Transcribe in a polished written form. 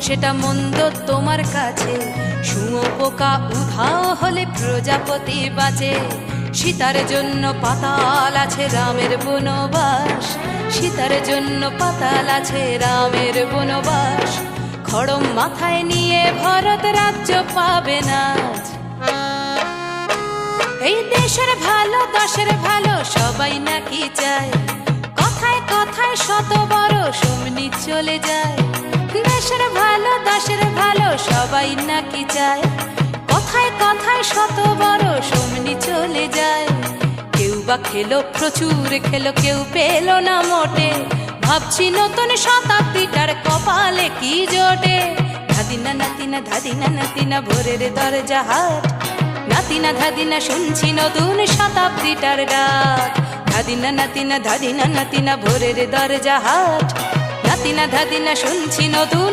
সেটা মন্দ তোমার কাছে। শুঁয়োপোকা উধাও হলে প্রজাপতি বাঁচে। সীতার জন্য পাতাল আছে রামের বনবাস, সীতার জন্য পাতাল আছে রামের বনবাস। খড়ম মাথায় নিয়ে ভরত রাজ্য পাবে না। এই দেশের ভালো দশের ভালো সবাই নাকি চায়, কথায় কথায় শত বড় সমনি চলে যায়। দেশের ভালো দশের ভালো সবাই নাকি চায়, কথায় কথায় শত বড় সমনি চলে যায়। কেউ বা খেলো প্রচুর খেলো, কেউ পেল না মোটে। ভাবছি নতুন শতাব্দীটার কপালে কি জোটে। ধাদিনা নাতিনা ধাদিনা নাতিনা ভোরের দরজা হাট, নাতিনা ধাদিনা শুনছি নতুন শতাব্দীটার ডাক। ধাদিনা নাতিনা ধাদিনা নাতিনা ভোরের দরজা হাট, নাতিনা ধাদিনা শুনছি নতুন